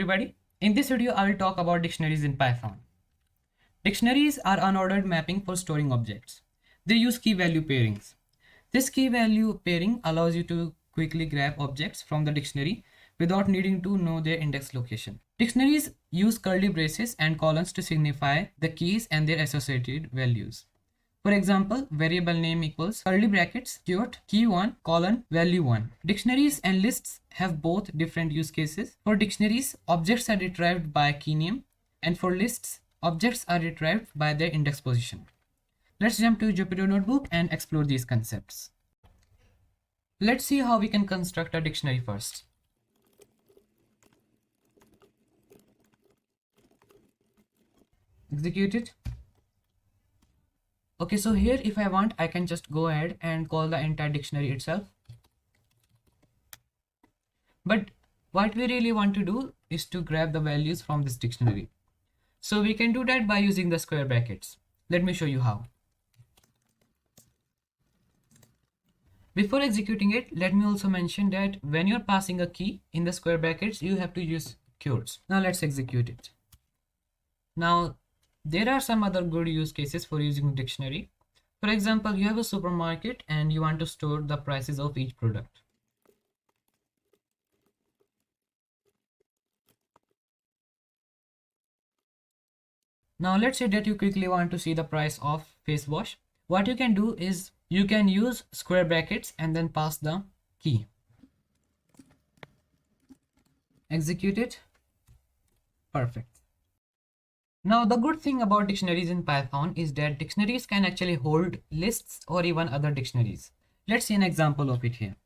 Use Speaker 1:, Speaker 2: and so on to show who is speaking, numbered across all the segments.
Speaker 1: everybody. In this video, I will talk about dictionaries in Python. Dictionaries are unordered mapping for storing objects. They use key value pairings. This key value pairing allows you to quickly grab objects from the dictionary without needing to know their index location. Dictionaries use curly braces and colons to signify the keys and their associated values. For example, variable name equals curly brackets dot key1 colon value 1. Dictionaries and lists have both different use cases. For dictionaries, objects are retrieved by key name, and for lists, objects are retrieved by their index position. Let's jump to Jupyter Notebook and explore these concepts. Let's see how we can construct a dictionary first. Execute it. Okay, so here if I want, I can just go ahead and call the entire dictionary itself. But what we really want to do is to grab the values from this dictionary. So we can do that by using the square brackets. Let me show you how. Before executing it, let me also mention that when you're passing a key in the square brackets, you have to use quotes. Now let's execute it. Now, there are some other good use cases for using dictionary. For example, you have a supermarket and you want to store the prices of each product. Now let's say that you quickly want to see the price of face wash. What you can do is you can use square brackets and then pass the key. Execute it. Perfect. Now, the good thing about dictionaries in Python is that dictionaries can actually hold lists or even other dictionaries. Let's see an example of it here.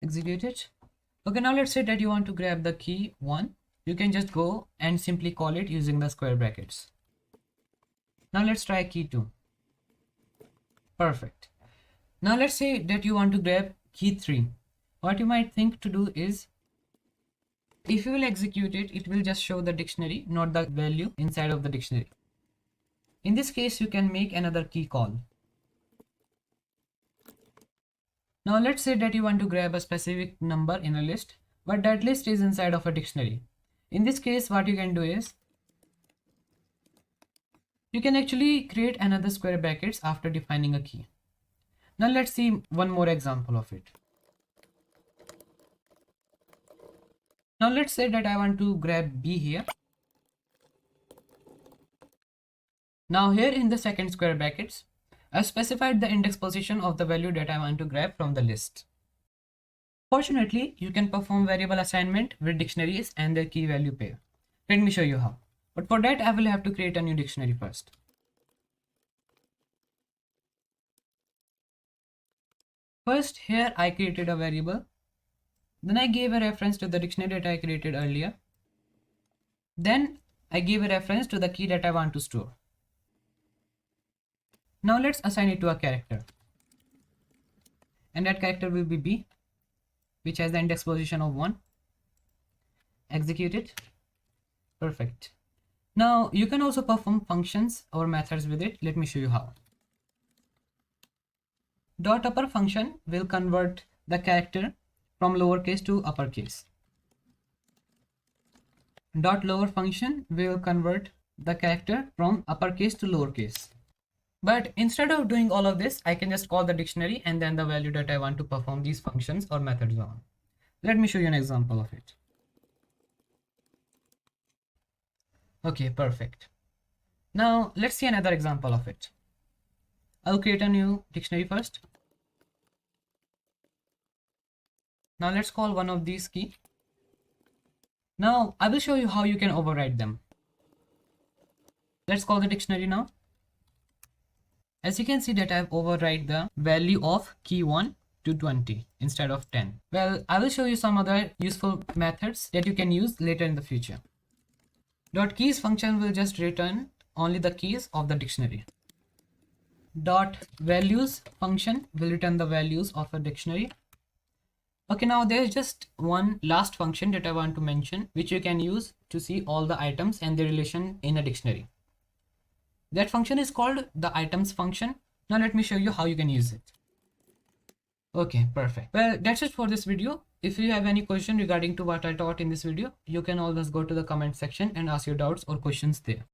Speaker 1: Execute it. Okay, now let's say that you want to grab the key 1. You can just go and simply call it using the square brackets. Now let's try key 2. Perfect. Now let's say that you want to grab key 3. What you might think to do is, if you will execute it, it will just show the dictionary, not the value inside of the dictionary. In this case, you can make another key call. Now let's say that you want to grab a specific number in a list, but that list is inside of a dictionary. In this case, what you can do is, you can actually create another square brackets after defining a key. Now let's see one more example of it. Now let's say that I want to grab B here. Now here in the second square brackets, I specified the index position of the value that I want to grab from the list. Fortunately, you can perform variable assignment with dictionaries and their key value pair. Let me show you how. But for that, I will have to create a new dictionary first. First, here I created a variable. Then I gave a reference to the dictionary that I created earlier. Then I gave a reference to the key that I want to store. Now let's assign it to a character. And that character will be B, which has the index position of 1. Execute it. Perfect. Now you can also perform functions or methods with it. Let me show you how. Dot upper function will convert the character from lowercase to uppercase. Dot lower function will convert the character from uppercase to lowercase. But instead of doing all of this, I can just call the dictionary and then the value that I want to perform these functions or methods on. Let me show you an example of it. Okay, perfect. Now let's see another example of it. I'll create a new dictionary first. Now let's call one of these key. Now I will show you how you can override them. Let's call the dictionary now. As you can see that I've override the value of key 1 to 20 instead of 10. Well, I will show you some other useful methods that you can use later in the future. Dot keys function will just return only the keys of the dictionary. Dot values function will return the values of a dictionary. Okay, now there's just one last function that I want to mention, which you can use to see all the items and their relation in a dictionary. That function is called the items function. Now let me show you how you can use it. Okay, perfect. Well, that's it for this video. If you have any question regarding to what I taught in this video, you can always go to the comment section and ask your doubts or questions there.